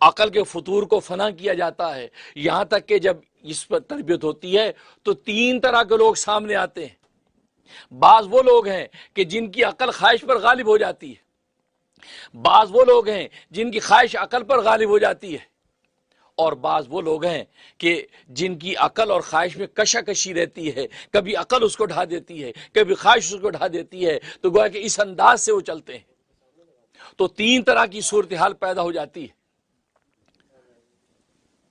عقل کے فطور کو فنا کیا جاتا ہے۔ یہاں تک کہ جب اس پر تربیت ہوتی ہے تو تین طرح کے لوگ سامنے آتے ہیں۔ بعض وہ لوگ ہیں کہ جن کی عقل خواہش پر غالب ہو جاتی ہے، بعض وہ لوگ ہیں جن کی خواہش عقل پر غالب ہو جاتی ہے، اور بعض وہ لوگ ہیں کہ جن کی عقل اور خواہش میں کشاکشی رہتی ہے، کبھی عقل اس کو ڈھا دیتی ہے، کبھی خواہش اس کو ڈھا دیتی ہے، تو گویا کہ اس انداز سے وہ چلتے ہیں، تو تین طرح کی صورتحال پیدا ہو جاتی ہے۔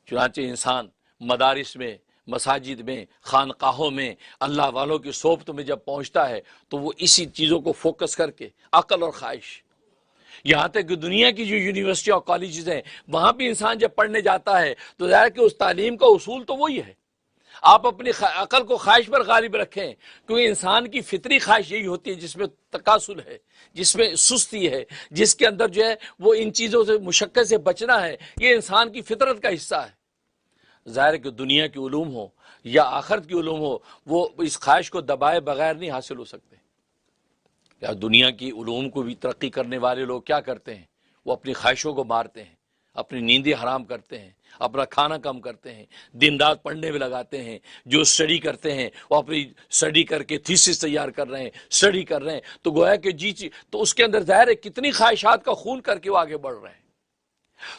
چنانچہ انسان مدارس میں، مساجد میں، خانقاہوں میں، اللہ والوں کی صحبت میں جب پہنچتا ہے تو وہ اسی چیزوں کو فوکس کر کے عقل اور خواہش، یہاں تک کہ دنیا کی جو یونیورسٹی اور کالجز ہیں وہاں بھی انسان جب پڑھنے جاتا ہے تو ظاہر کہ اس تعلیم کا اصول تو وہی ہے، آپ اپنی عقل کو خواہش پر غالب رکھیں، کیونکہ انسان کی فطری خواہش یہی ہوتی ہے جس میں تکاسل ہے، جس میں سستی ہے، جس کے اندر جو ہے وہ ان چیزوں سے، مشقت سے بچنا ہے، یہ انسان کی فطرت کا حصہ ہے۔ ظاہر ہے کہ دنیا کی علوم ہو یا آخرت کی علوم ہو، وہ اس خواہش کو دبائے بغیر نہیں حاصل ہو سکتے۔ یا دنیا کی علوم کو بھی ترقی کرنے والے لوگ کیا کرتے ہیں؟ وہ اپنی خواہشوں کو مارتے ہیں، اپنی نیندیں حرام کرتے ہیں، اپنا کھانا کم کرتے ہیں، دن رات پڑھنے میں لگاتے ہیں، جو سٹڈی کرتے ہیں وہ اپنی سٹڈی کر کے تھیسس تیار کر رہے ہیں، سٹڈی کر رہے ہیں، تو گویا کہ تو اس کے اندر ظاہر ہے کتنی خواہشات کا خون کر کے وہ آگے بڑھ رہے ہیں۔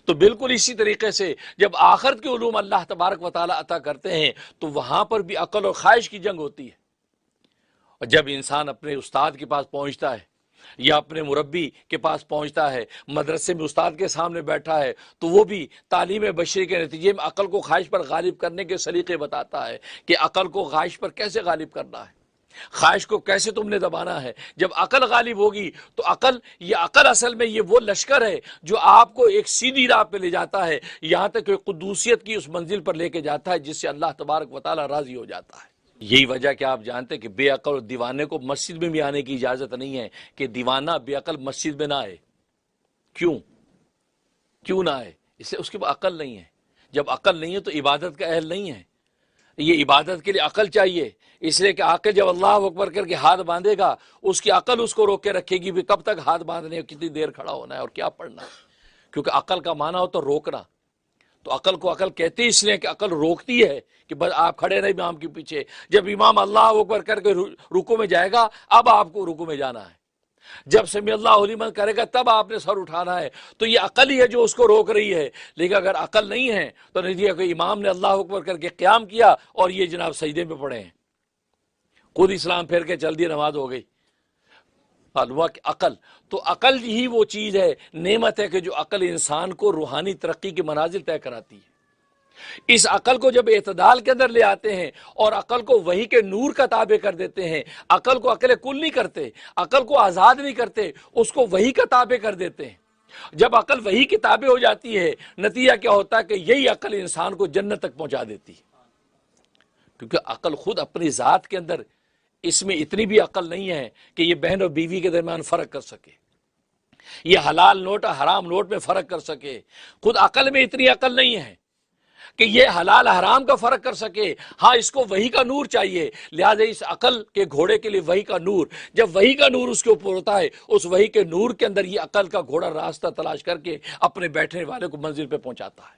تو بالکل اسی طریقے سے جب آخرت کے علوم اللہ تبارک و تعالیٰ عطا کرتے ہیں تو وہاں پر بھی عقل اور خواہش کی جنگ ہوتی ہے، اور جب انسان اپنے استاد کے پاس پہنچتا ہے یا اپنے مربی کے پاس پہنچتا ہے، مدرسے میں استاد کے سامنے بیٹھا ہے، تو وہ بھی تعلیم بشری کے نتیجے میں عقل کو خواہش پر غالب کرنے کے سلیقے بتاتا ہے کہ عقل کو خواہش پر کیسے غالب کرنا ہے، خواہش کو کیسے تم نے دبانا ہے۔ جب عقل غالب ہوگی تو عقل اصل میں یہ وہ لشکر ہے جو آپ کو ایک سیدھی راہ پہ لے جاتا ہے، یہاں تک کہ قدوسیت کی اس منزل پر لے کے جاتا ہے جس سے اللہ تبارک و تعالیٰ راضی ہو جاتا ہے۔ یہی وجہ کہ آپ جانتے ہیں کہ بے عقل اور دیوانے کو مسجد میں بھی آنے کی اجازت نہیں ہے، کہ دیوانہ بے عقل مسجد میں نہ آئے۔ کیوں نہ آئے؟ اس لیے اس کے پاس عقل نہیں ہے۔ جب عقل نہیں ہے تو عبادت کا اہل نہیں ہے۔ یہ عبادت کے لیے عقل چاہیے، اس لیے کہ عقل جب اللہ اکبر کر کے ہاتھ باندھے گا، اس کی عقل اس کو روک کے رکھے گی بھی کب تک ہاتھ باندھنے، کتنی دیر کھڑا ہونا ہے اور کیا پڑھنا ہے، کیونکہ عقل کا معنی ہوتا ہے روکنا۔ تو عقل کو عقل کہتے ہیں اس لیے کہ عقل روکتی ہے کہ بس آپ کھڑے رہے امام کے پیچھے، جب امام اللہ اکبر کر کے رکوع میں جائے گا اب آپ کو رکوع میں جانا ہے، جب سمی اللہ لمن کرے گا تب آپ نے سر اٹھانا ہے۔ تو یہ عقل ہی ہے جو اس کو روک رہی ہے، لیکن اگر عقل نہیں ہے تو نہیں کہ امام نے اللہ اکبر کر کے قیام کیا اور یہ جناب سجدے میں پڑے ہیں، خود اسلام پھیر کے چل دی، نماز ہو گئی۔ معلوم کہ عقل ہی وہ چیز ہے، نعمت ہے کہ جو عقل انسان کو روحانی ترقی کے منازل طے کراتی ہے۔ اس عقل کو جب اعتدال کے اندر لے آتے ہیں اور عقل کو وحی کے نور کا تابع کر دیتے ہیں، عقل کو عقل کل نہیں کرتے، عقل کو آزاد نہیں کرتے، اس کو وحی کا تابع کر دیتے ہیں۔ جب عقل وحی کی تابع ہو جاتی ہے، نتیجہ کیا ہوتا ہے کہ یہی عقل انسان کو جنت تک پہنچا دیتی ہے، کیونکہ عقل خود اپنی ذات کے اندر اس میں اتنی بھی عقل نہیں ہے کہ یہ بہن اور بیوی کے درمیان فرق کر سکے، یہ حلال نوٹ اور حرام نوٹ میں فرق کر سکے، خود عقل میں اتنی عقل نہیں ہے کہ یہ حلال حرام کا فرق کر سکے۔ ہاں اس کو وحی کا نور چاہیے، لہٰذا اس عقل کے گھوڑے کے لیے وحی کا نور، جب وحی کا نور اس کے اوپر ہوتا ہے، اس وحی کے نور کے اندر یہ عقل کا گھوڑا راستہ تلاش کر کے اپنے بیٹھنے والے کو منزل پہ پہنچاتا ہے۔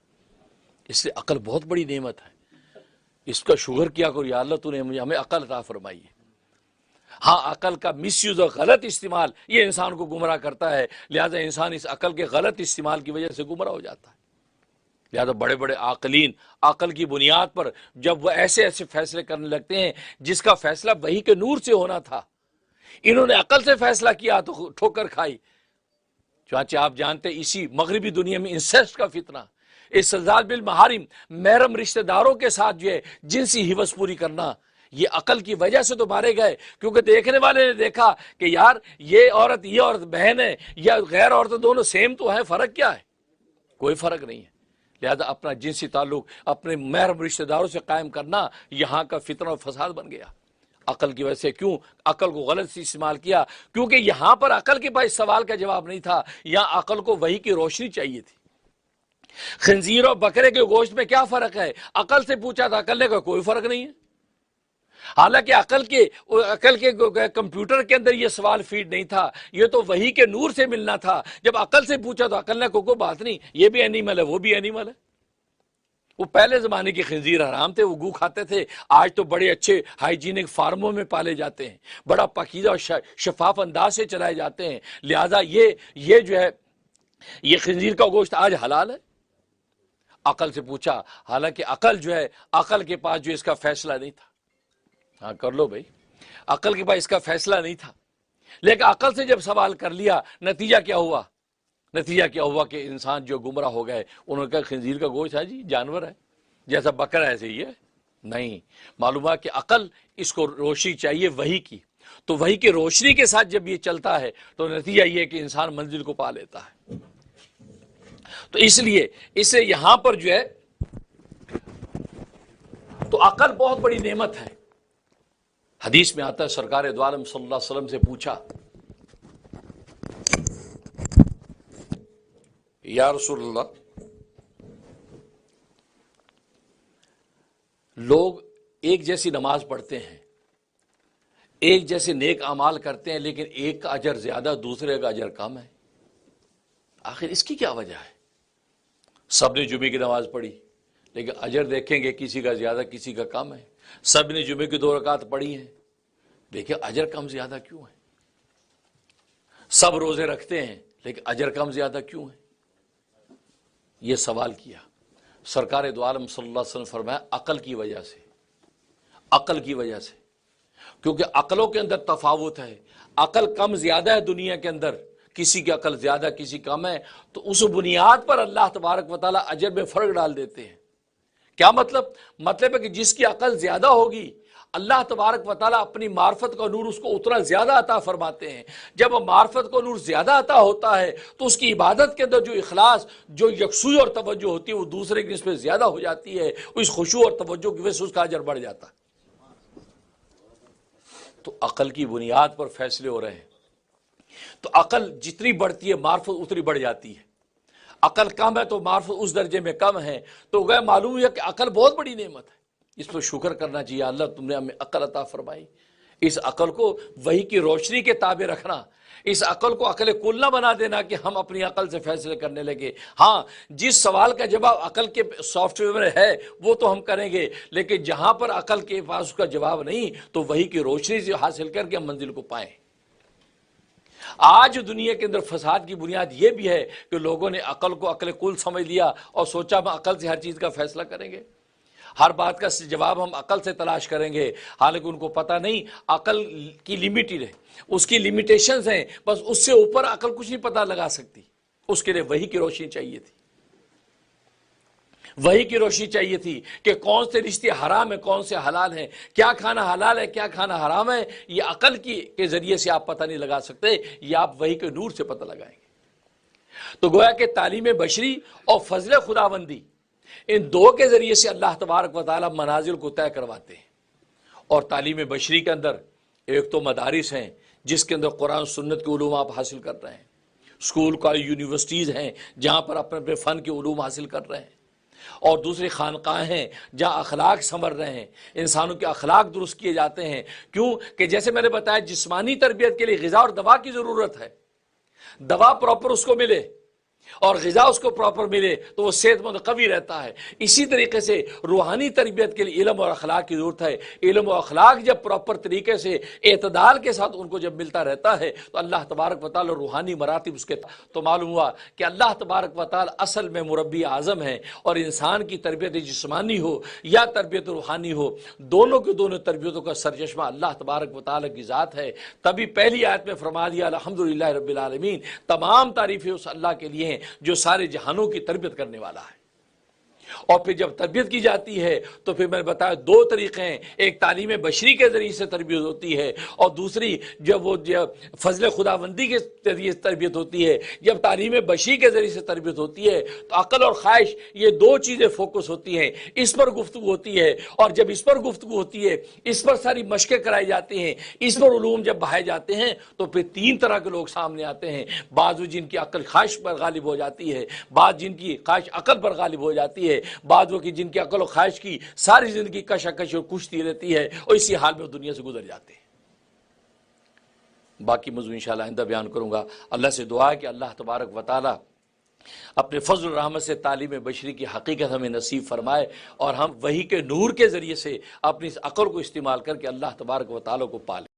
اس لیے عقل بہت بڑی نعمت ہے، اس کا شکر کیا کرو یا اللہ تو نے ہمیں عقل عطا فرمائی ہے۔ ہاں عقل کا مس یوز اور غلط استعمال یہ انسان کو گمراہ کرتا ہے، لہٰذا انسان اس عقل کے غلط استعمال کی وجہ سے گمراہ ہو جاتا ہے۔ لہٰذا بڑے بڑے عاقلین عقل کی بنیاد پر جب وہ ایسے ایسے فیصلے کرنے لگتے ہیں جس کا فیصلہ وحی کے نور سے ہونا تھا، انہوں نے عقل سے فیصلہ کیا تو ٹھوکر کھائی۔ چنانچہ آپ جانتے اسی مغربی دنیا میں انسیسٹ کا فتنہ، استحلال بالمحارم، محرم رشتہ داروں کے ساتھ جو ہے جنسی حوث پوری کرنا، یہ عقل کی وجہ سے تو مارے گئے، کیونکہ دیکھنے والے نے دیکھا کہ یار یہ عورت بہن ہے یا غیر عورت دونوں سیم تو ہے، فرق کیا ہے؟ کوئی فرق نہیں ہے۔ لہذا اپنا جنسی تعلق اپنے محرم رشتہ داروں سے قائم کرنا یہاں کا فتنہ و فساد بن گیا عقل کی وجہ سے۔ کیوں؟ عقل کو غلط سے استعمال کیا، کیونکہ یہاں پر عقل کے پاس سوال کا جواب نہیں تھا، یہاں عقل کو وحی کی روشنی چاہیے تھی۔ خنزیر اور بکرے کے گوشت میں کیا فرق ہے؟ عقل سے پوچھا تھا، عقل نے کہا کوئی فرق نہیں ہے، حالانکہ عقل کے کمپیوٹر کے اندر یہ سوال فیڈ نہیں تھا، یہ تو وحی کے نور سے ملنا تھا۔ جب عقل سے پوچھا تو عقل نے کوئی بات نہیں، یہ بھی اینیمل ہے وہ بھی اینیمل ہے۔ وہ پہلے زمانے کے خنزیر حرام تھے، وہ گو کھاتے تھے، آج تو بڑے اچھے ہائیجینک فارموں میں پالے جاتے ہیں، بڑا پاکیزہ اور شفاف انداز سے چلائے جاتے ہیں، لہذا یہ جو ہے یہ خنزیر کا گوشت آج حلال ہے۔ عقل سے پوچھا، حالانکہ عقل جو ہے، عقل کے پاس جو اس کا فیصلہ نہیں تھا. ہاں کر لو بھائی، عقل کے پاس اس کا فیصلہ نہیں تھا. لیکن عقل سے جب سوال کر لیا، نتیجہ کیا ہوا؟ نتیجہ کیا ہوا کہ انسان جو گمراہ ہو گئے. انہوں نے کہا خنزیر کا گوشت ہے جی، جانور ہے، جیسا بکرا ہے ایسے ہی ہے. نہیں، معلوم ہے کہ عقل اس کو روشنی چاہیے وحی کی، تو وحی کی روشنی کے ساتھ جب یہ چلتا ہے تو نتیجہ یہ ہے کہ انسان منزل کو پا لیتا ہے. تو اس لیے اسے یہاں پر جو ہے تو عقل بہت بڑی نعمت ہے. حدیث میں آتا ہے سرکار دو عالم صلی اللہ علیہ وسلم سے پوچھا، یا رسول اللہ، لوگ ایک جیسی نماز پڑھتے ہیں، ایک جیسے نیک اعمال کرتے ہیں، لیکن ایک کا اجر زیادہ، دوسرے کا اجر کم ہے. آخر اس کی کیا وجہ ہے؟ سب نے جمعے کی نماز پڑھی، لیکن اجر دیکھیں گے کسی کا زیادہ کسی کا کم ہے. سب نے جمعے کی 2 رکعت پڑھی ہیں، دیکھیں اجر کم زیادہ کیوں ہے؟ سب روزے رکھتے ہیں، لیکن اجر کم زیادہ کیوں ہے؟ یہ سوال کیا. سرکار دو عالم صلی اللہ علیہ وسلم فرمایا عقل کی وجہ سے، عقل کی وجہ سے. کیونکہ عقلوں کے اندر تفاوت ہے، عقل کم زیادہ ہے دنیا کے اندر، کسی کی عقل زیادہ کسی کم ہے، تو اس بنیاد پر اللہ تبارک و تعالیٰ اجر میں فرق ڈال دیتے ہیں. کیا مطلب؟ مطلب ہے کہ جس کی عقل زیادہ ہوگی اللہ تبارک و تعالیٰ اپنی معرفت کا نور اس کو اتنا زیادہ عطا فرماتے ہیں. جب معرفت کا نور زیادہ عطا ہوتا ہے تو اس کی عبادت کے اندر جو اخلاص، جو یکسوئی اور توجہ ہوتی ہے وہ دوسرے کی نسبت زیادہ ہو جاتی ہے. اس خشوع اور توجہ کی وجہ سے اس کا اجر بڑھ جاتا ہے. تو عقل کی بنیاد پر فیصلے ہو رہے ہیں. تو عقل جتنی بڑھتی ہے معرفت اتنی بڑھ جاتی ہے. عقل کم ہے تو معرفت اس درجے میں کم ہے. تو گویا معلوم ہے کہ عقل بہت بڑی نعمت ہے، اس پر شکر کرنا چاہیے. اللہ تم نے ہمیں عقل عطا فرمائی. اس عقل کو وحی کی روشنی کے تابع رکھنا، اس عقل کو عقل کل نہ بنا دینا کہ ہم اپنی عقل سے فیصلے کرنے لگے. ہاں، جس سوال کا جواب عقل کے سافٹ ویئر میں ہے وہ تو ہم کریں گے، لیکن جہاں پر عقل کے پاس اس کا جواب نہیں تو وحی کی روشنی سے حاصل کر کے ہم منزل کو پائیں. آج دنیا کے اندر فساد کی بنیاد یہ بھی ہے کہ لوگوں نے عقل کو عقل کل سمجھ لیا اور سوچا ہم عقل سے ہر چیز کا فیصلہ کریں گے، ہر بات کا جواب ہم عقل سے تلاش کریں گے. حالانکہ ان کو پتہ نہیں عقل کی لمیٹڈ ہے، اس کی لمیٹیشنز ہیں، بس اس سے اوپر عقل کچھ نہیں پتہ لگا سکتی. اس کے لیے وحی کی روشنی چاہیے تھی. وحی کی روشنی چاہیے تھی کہ کون سے رشتے حرام ہیں کون سے حلال ہیں، کیا کھانا حلال ہے کیا کھانا حرام ہے. یہ عقل کے ذریعے سے آپ پتہ نہیں لگا سکتے، یہ آپ وحی کے نور سے پتہ لگائیں گے. تو گویا کہ تعلیم بشری اور فضل خداوندی، ان دو کے ذریعے سے اللہ تبارک و تعالی منازل کو طے کرواتے ہیں. اور تعلیم بشری کے اندر ایک تو مدارس ہیں جس کے اندر قرآن سنت کے علوم آپ حاصل کر رہے ہیں، اسکول کالج یونیورسٹیز ہیں جہاں پر اپنے اپنے فن کے علوم حاصل کر رہے ہیں، اور دوسری خانقاہیں ہیں جہاں اخلاق سنور رہے ہیں، انسانوں کے اخلاق درست کیے جاتے ہیں. کیوں کہ جیسے میں نے بتایا جسمانی تربیت کے لیے غذا اور دوا کی ضرورت ہے. دوا پراپر اس کو ملے اور غذا اس کو پراپر ملے تو وہ صحت مند قوی رہتا ہے. اسی طریقے سے روحانی تربیت کے لیے علم اور اخلاق کی ضرورت ہے. علم و اخلاق جب پراپر طریقے سے اعتدال کے ساتھ ان کو جب ملتا رہتا ہے تو اللہ تبارک و تعالی روحانی مراتب اس کے تو معلوم ہوا کہ اللہ تبارک و تعالی اصل میں مربی اعظم ہے. اور انسان کی تربیت جسمانی ہو یا تربیت روحانی ہو، دونوں کی دونوں تربیتوں کا سرچشمہ اللہ تبارک و تعالی کی ذات ہے. تبھی پہلی آیت میں فرما دیا الحمدللہ رب العالمین، تمام تعریفیں اس اللہ کے لیے ہیں جو سارے جہانوں کی تربیت کرنے والا ہے. اور پھر جب تربیت کی جاتی ہے تو پھر میں نے بتایا 2 طریقے ہیں، ایک تعلیم بشری کے ذریعے سے تربیت ہوتی ہے اور دوسری جب فضل خداوندی کے ذریعے سے تربیت ہوتی ہے. جب تعلیم بشری کے ذریعے سے تربیت ہوتی ہے تو عقل اور خواہش یہ 2 چیزیں فوکس ہوتی ہیں، اس پر گفتگو ہوتی ہے. اور جب اس پر گفتگو ہوتی ہے، اس پر ساری مشقیں کرائی جاتی ہیں، اس پر علوم جب بہائے جاتے ہیں تو پھر 3 طرح کے لوگ سامنے آتے ہیں. بعض جن کی عقل خواہش پر غالب ہو جاتی ہے، بعض جن کی خواہش عقل پر غالب ہو جاتی ہے، بعض وہ کہ جن کی عقل و خواہش کی ساری زندگی کشاکش اور کشتی رہتی ہے اور اسی حال میں دنیا سے گزر جاتے ہیں. باقی موضوع انشاءاللہ آئندہ بیان کروں گا. اللہ سے دعا ہے کہ اللہ تبارک و تعالی اپنے فضل و رحمت سے تعلیم بشری کی حقیقت ہمیں نصیب فرمائے اور ہم وحی کے نور کے ذریعے سے اپنی عقل کو استعمال کر کے اللہ تبارک و تعالی کو پالیں.